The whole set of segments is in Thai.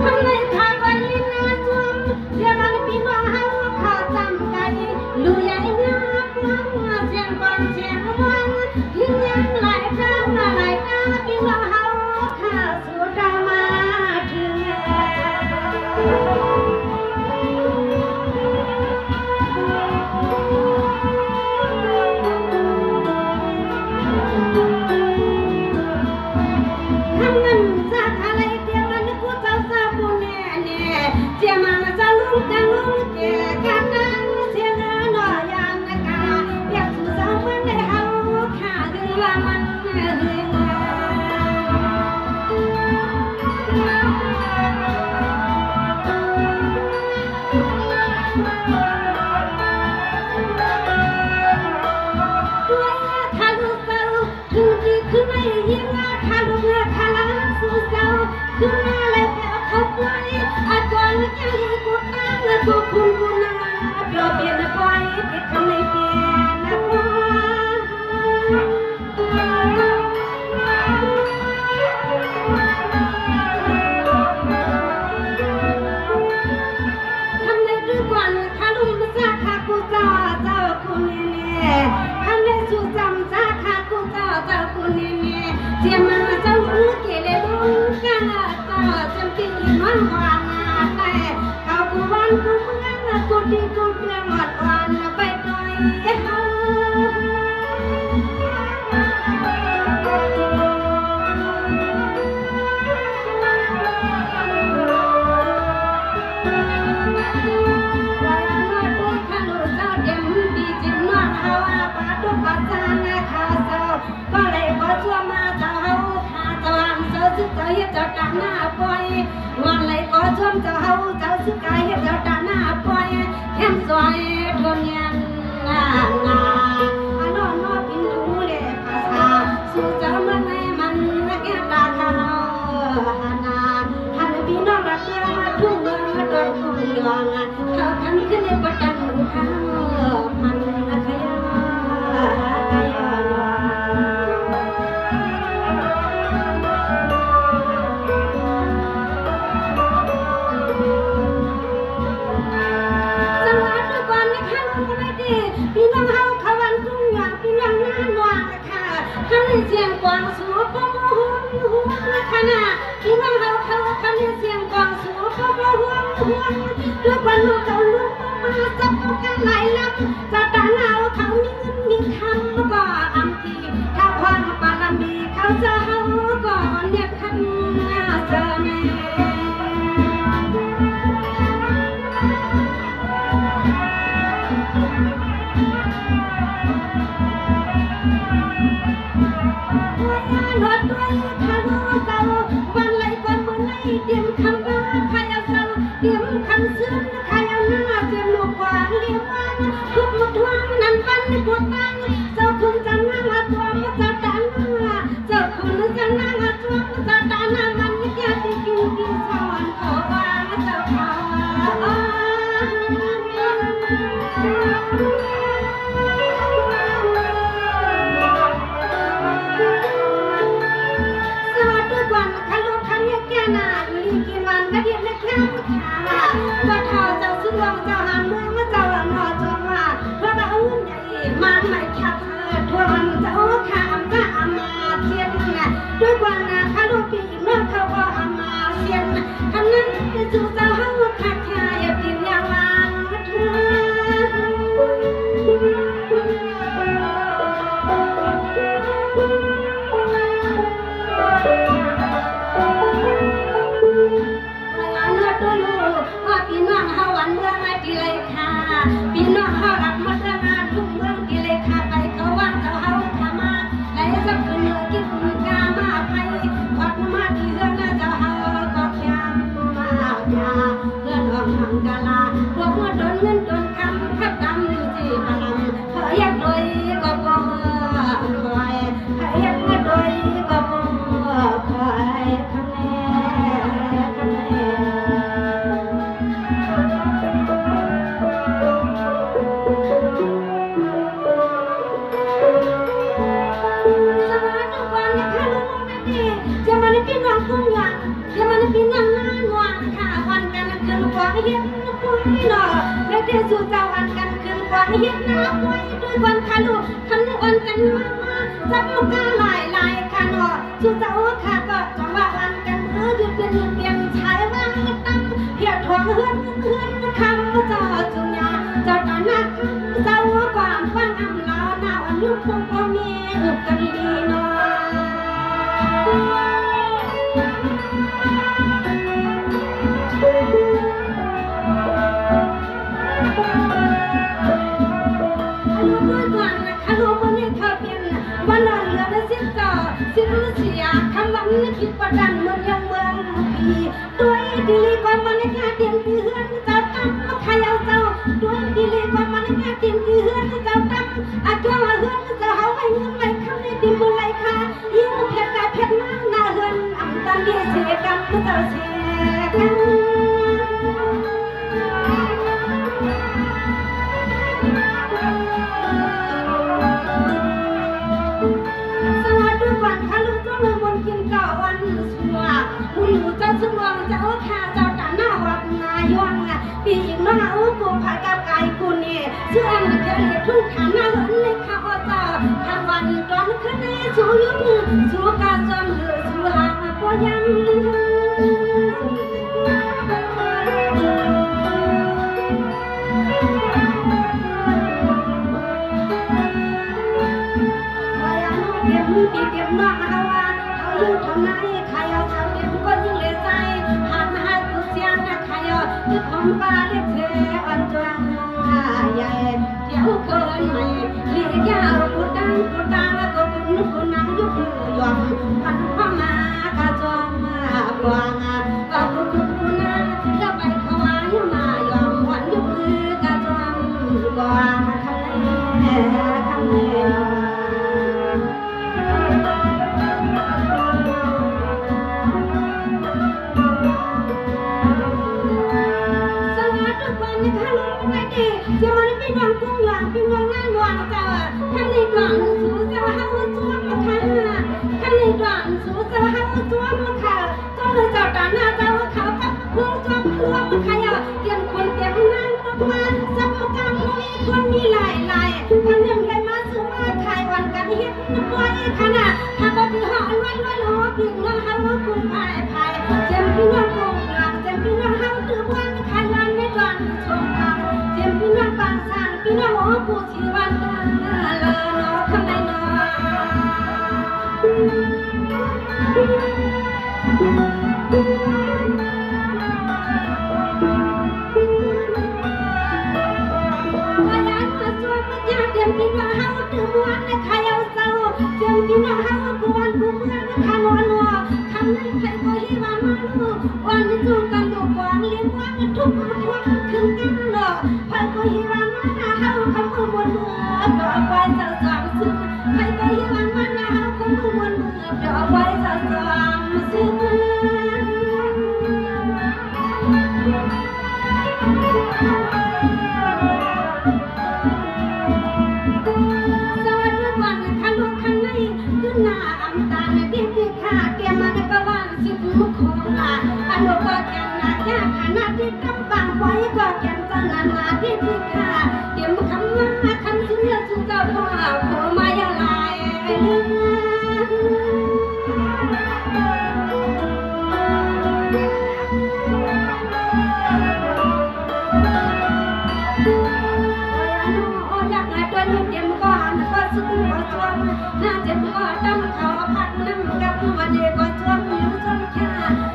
ทำไมข้าก็ยินนาสวมเสียมันพี่น้องเฮาข้าจำใจลูใหญ่งามเสียงก่อนเสียงวันทิ้งยังหลายครั้งหลายครั้งพี่น้องเฮาข้าสู่ดามาถึงคืออะไรแบบเขาไปอาจารย์จะให้กูตั้งและกูคุณกูนาเปลี่ยนไปติดคำในเปลี่ยนนะพ่อทำในด้วยก่อนถ้าลุงมาซาคากูเจ้าคุณเนี่ยทำในสู่จำซาคากูเจ้าคุณเนี่ยเสียมาเจ้าลุงเกลียลุงกันจำเป็นที่มันหวานแต่เขากูวันกูเมื่อกูดีกูเปลี่ยนหวานไปหน่อยจะด่าหน้าปล่อยวันไหลก็ช่วงจะเฮาจะสุกายจะด่าหน้าปล่อยแค่ซอยทนยันนาอันนอนปินดูเลยภาษาสู่เจ้ามันในมันแก่ตาเขานาหันพี่น้องรักเมืองมาทุ่งเมืองมาโดนคุยองเขาทันขึ้นในประจันเขามันขยาพี่น้องเฮาเขาวันทุ่งหวานพี่น้องหน้าหวานค่ะเขาในเสียงกวางสูบพ่อโมหัวนะคะนะพี่น้องเฮาเขาในเสียงกวางสูบพ่อโมหัวด้วยวันลูกเขาลุกมาจับกันไหลลับจะตาหนาวเขามีคำก็อำทีถ้าความปาลมีเขาจะเฮาก่อนเนี่ยคำเสน่ห์รถด้วยคารูเจ้าวันไหลก่อนวันไหลเตรียมคำว่าใครเอาเจ้าเตรียมคำซึ้งใครเอาหน้าเตรียมลูกกวางเลี้ยงวันทุกมุดวางนั้นปันในปวดตังเจ้าคุณจะนั่งตัวมันจะด่าหน้าเจ้าคุณจะนั่งตัวมันจะด่าหน้ามันไม่แก่ที่กินสอนขอวางเจ้าเขาก็เดียบเล็กแค่ผู้ชายว่าทอเจ้าสุดลงเจ้าหางเมืองว่าเจ้าหนอจงว่าเพราะว่าอุ่นใหญ่มันไม่ขับทวนเจ้าข้ามก็อามาเทียนด้วยกว่านาคาลูปีเมื่อเขาว่าอามาเทียนคำนั้นจู่เจ้าหัวขาดขาอย่าปิดอย่าวางเธพี่น้องเฮาวันเมืองมาที่เลยค่ะพี่น้องเฮารักมาเรื่องงานทุกเมืองที่เลยค่ะไปเขาว่างเขาเฮาทำมาไหลสักคืนเลยกินกามาไปวัดมาที่เรื่องน่าจะเฮาก็แค่มาเพื่อน เดี๋ยวสู่เจ้าอันกันคืนกวางเฮ็ดนาไว้ด้วยวันคาลูคันอ่อนกันมาจับมุกกาหลายคันอ่อสู่เจ้าค่ะก็จังว่าอันกันหยุดเปลี่ยนชายวางตั้งเพียรทวงเฮือนคำเจ้าจุญญาเจ้าตาหนักเจ้าความฟังอำลาหน้าอันยุคคงบ่มีอึบกันดีเนาะวันนั้นเหลือได้สิ้นเจ้าสิ้นเสียคำวันนี้คิดประดันเมืองยังเมืองพีด้วยดีลีกว่ามันแค่เตียนปีเฮือนเจ้าตั้มใครเอาเจ้าด้วยดีลีกว่ามันแค่เตียนปีเฮือนเจ้าตั้มอาจ้วงเฮือนเจ้าเฮาให้เงินไหลคำในดินบนไหลคายิ่งเพชรกายเพชรมากหน้าเฮือนอำตันดีเสียกรรมเจ้าเสียกันเจ้าสุวรรณเจ้าข้าเจ้าตาหน้าวัดนายองปีอีกน้องเอากูผ่านกับไก่กูนี่เชื่อมันเกิดเหตุทุกข์ทางหน้าเหินในข้าพเจ้าทางวันตอนขึ้นในสู่ยุคสู่การจำเหือสู่หางก็ยังเก็บน้องเอาว่าเขาอยู่ทำไมใครเอาเขาเก็บก็ยิ่งเลยใจหันหาตุเสียนใครเอาที่ผมปาเล็กเทอันจวนใหญ่เที่ยวเกินไม่เลี้ยยาวกูดังแล้วก็กูนั่งยุบยอมพันพ่อมากระจอมกวางก็กูนั่งแล้วไปขวายมายอมวันยุบกระจอมกวางทะเลจะมันเป็นดวงกุ้งหลังเป็นดวงหน้าดวงเจ้าท่านในดวงสู่เจ้าเฮาจ้วงมาค่ะท่านในดวงสู่เจ้าเฮาจ้วงมาค่ะเจ้าเจ้าตาหน้าเจ้าเขากับพวงจ้วงพวงมาค่ะเตรียมคนเตรียมนั่งตกมาสับกำมีคนมีหลายคนยังได้มาสู่มาขายวันกันเฮ็ดป่วยขนาดถ้าบ่ถือห่อไว้โลพี่น้องเฮากุ้งพายเจ็มพี่น้องกุ้งหลังเจ็มพี่น้องเฮาถือวันขายวันในดวงชมทางเจ็มพี่น้องบางสานพี่น้องโอ้ผู้ชีวันเลอเนาะคำใดเนาะว่ายันมาช่วยมาญาติเจ็มพี่น้องเฮาถือวันในใครเอาเศร้าเจ็มพี่น้องเฮากวนกูเมืองขานอนนัวคำนั้นใครก็ฮิวามาลูวันนี้จูกันลูกกวางเลี้ยงกวางทุกขึ้นกันเนาะใครก็ฮิวามาเฮาคำมือบนมือดอกไว้เจ้าสามซึ้งใครก็ฮิวามาเฮาคำมือบนมือดอกไว้เจ้าสามซึ้งสวัสดีวันขันลูกขันในขึ้นหน้าอำตาเด็กค่ะเตรียมมันก็ว่าสิบมุขของอันลูกก็แก่หน้าแก่ขนาดที่ตั้งบางไว้ก็แก่จังหน้าที่ค่ะเตรียมคำมาคำซึ้งและสุดเจ้าพ่อขอมาอย่างไรน่าเจ็บก็ดำเขาพัดน้ำกับวันเด็กก็ช่วงนิ้วช่วงแค่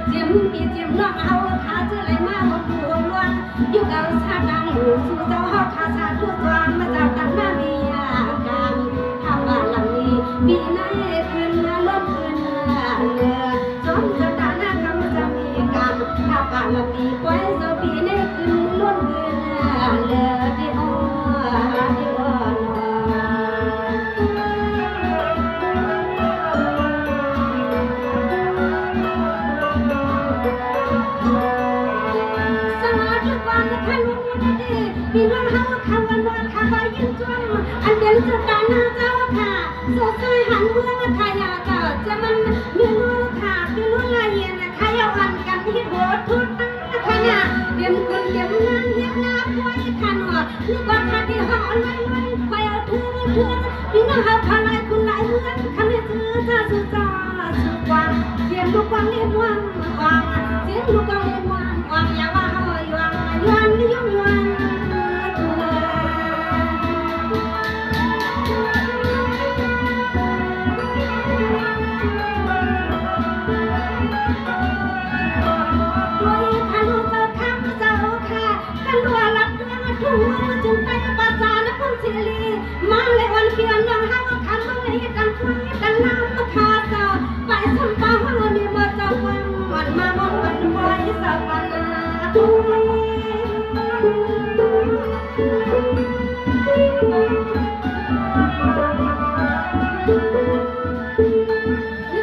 เจียมปีเจียมน้องเอาขาเจอไรมาหัวหัวล้วนอยู่กับชาดังสู่เจ้าเขาขาชาทุกวันมาจากกันหน้ามีอาการทำบ้านหลังนี้ปีไหนคืนล้มคืนเรือจอมจะตาหน้าคำจะมีกรรมถ้าบ้านหลังนี้ไว้จะปีไหนคืนล้มคืนเรือที่อ้อพี่น้องเฮาคำวันวันคำว่ายิ่งจ้วงอันเดียวจะตาหน้าเจ้าค่ะโซ่ใส่หันเมืองขายาเจ้าจะมันมีลูกค่ะพี่ลูกลายเย็นขายาวันกันที่หัวทุกขณะเดี๋ยว มคนเก็บงานเฮียนาป่วยขันว่าลูกว่าขันที่ห่อลอยไปเอาเถื่อนพี่น้องเขาพาลายคุณหลายเมืองขันให้ซื้อจ้าซื้อจ้าซื้อกวางเสียงลูกกวางเลี้ยงวางวางเสียงลูกกวางเลี้ยงวางวางอย่าว่าเขายวางย้อนนิยมวางจึงไปภาษาและคนศิลีมาเลยวันเพียงน้องห้าวขันมาเลยกันฟังกันน้ำมาคาเจ้าไปสัมปาหัวมีมาเจ้าฟังวันมามองกันบ่อยสักวันตุ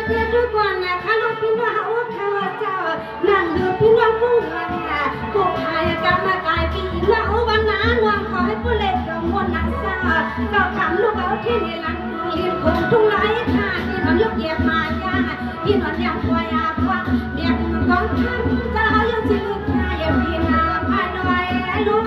เรียกด้วยก่อนนะข้าลูกพี่น้องห้าวข้าเจ้านั่งเรือพี่น้องกุ้งวันพวกพายกรรมกายปีน้องวันน้านวงขอให้ผู้เล็กกับมวลนักซาก็ขำลูกเอาที่นี่หลังเรียนคงทุ่งไรค่ะที่นอนลูกเหยียบมายาที่นอนยังควายอาฟังเด็กกองทัพจะเอายังสิลูกชายยังพี่นาพายหน่อยลูก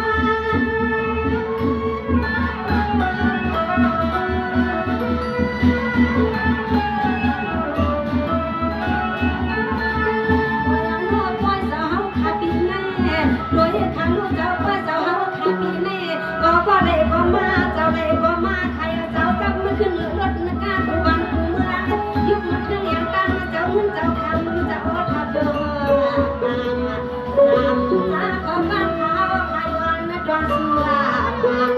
โดยข้าลูกเจ้าว่าเจ้าเฮาข้าปีแน่ก็ได้ก็มาเจ้าได้ก็มาใครเจ้าจับมือขึ้นรถนักการผู้วันผู้เมืองยุบมันเครื่องเลี้ยงตั้งเจ้าเงินเจ้าคำเจ้าทับเดินตามตาก็บ้านเขาใครวันนัดวันสุราปัง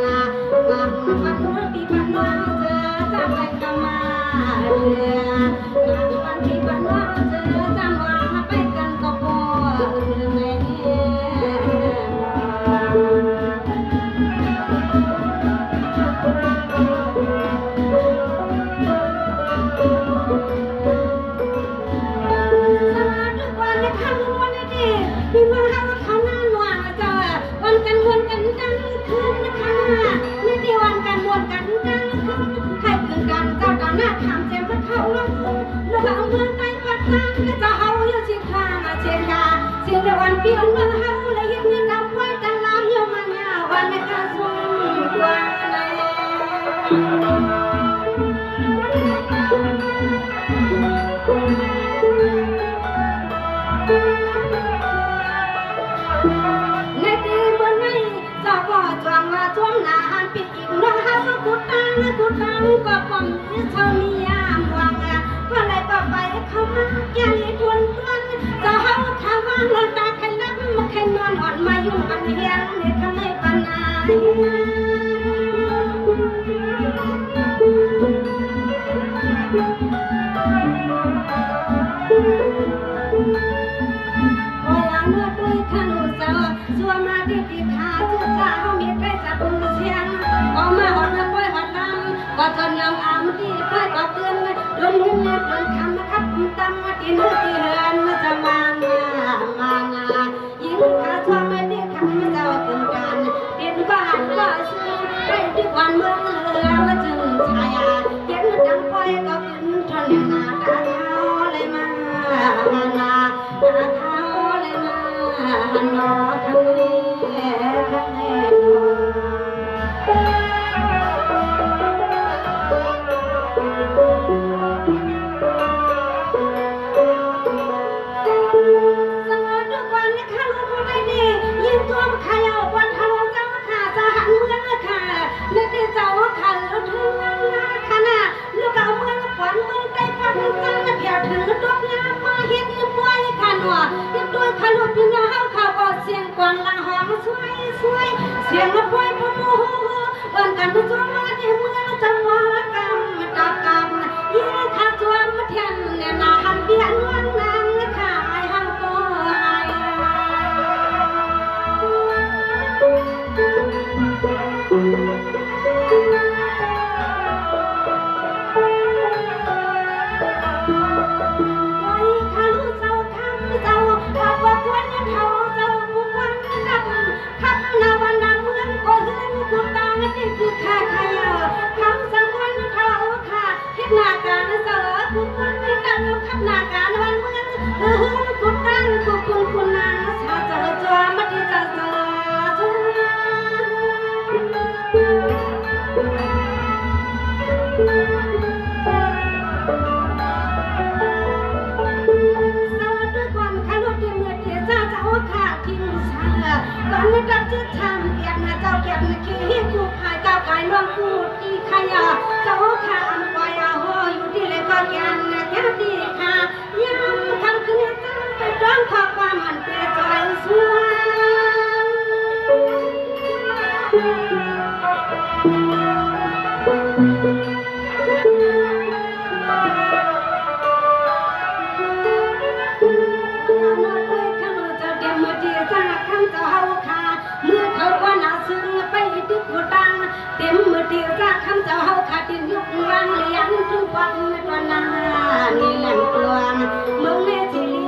ปันหัวปีปันน้องเจอจับไปกมาเรือปันปีปันน้องเจอจังหวะไปกันก็พอในพี่มาหาว่าเขาหน้าหนวดเจอวันกันวนกันดังคืนนะคะไม่ได้วันกันวนกันดังคืนใครคือกันเจ้าตาหน้าถามเจ้าว่าเขาลงแล้วก็เอาเมืองใต้พัดทางก็จะเอาอยู่สิข้างเชียงยาเชียงเดวันพี่เอาเมืองเฮาและยึดเงินดำไว้กันลามเยอะมันยาวันในกระทรวงกว่าในตีบนไม่เจ้าก็จวงมาท่วมนาหันปิดอีกน้องเฮากุตังก็ปมเท่ามียามวังก็เลยก็ไปเข้ามาแก่ลีทวนเจ้าเฮาทาว่างนอนตาขันลับมาแค่นอนอ่อนมายุ่งกันเฮียงเนี่ยทำไมปานายเมื่อด้วยขนุนเจ้าสัวมาที่ปีขาจุดจ้าเขามีใครจับมือเสียงออกมาหอดมาป่วยหอดลำก็จนยอมอามที่ค่อยก็เตือนลมยิ้มเล็บลมคำนะครับตั้มมาที่นื้อที่เฮือนมาจะมายิ่งขาชัวไม่ได้คำมาเจ้าตื่นกันเปลี่ยนบ้านก็ซื้อไปทุกวันเมืองเรือมาจึงชายาเย็นดังป่วยก็ขึ้นทนหนาตาเขาเลยมาตาเขาเลยมาฮันนอคันนี้คันนี้สงบด้วยวันนี้ข้าลูกคนใดดียิ่งตัวขยาววันทะเลเจ้าขาจะหันเมืองค่ะในที่เจ้าขาเลือถึงขนาดลูกเอาเมืองขวัญเมืองใต้ฝันจังเพียรถึงดอกงามมาเฮ็ดยิ้มไว้ขันหัวยิ่งด้วยข้าลูกพี่น้องเฮาเขาก็เสียงกวางลังหอมสวยเสียงละป่วยพมูวันกันทุกช่วงมาที่เมืองจังหวะกำจับกำยิ่งข้าจวมมาเทียนเนี่ยนาหันเพียนวันนางขายหันโกข้าลูกเจ้าคำเจ้าขับว่าควรเท่าเจ้าบุกวันดับขับนาวันนาเมืองก็เฮือนกุตาที่คือข้าขยา ก่อนไม่รับจะทำเกียรตินะเจ้าเกียรติขี้กูพายเจ้าไก่น้องกูที่ขยะเจ้าข้ามปล่อยหออยู่ที่เลยก็แกนแค่ดีค่ะยามคำคืนเจ้าไปร้องขอความมันเปจอยสเต็มมือเดียวจากคำเจ้าเฮาขาดดินยุกวางเลี้ยงถึงปักไม่ตัวนานี่แหลมตัวเมืองแม่สิ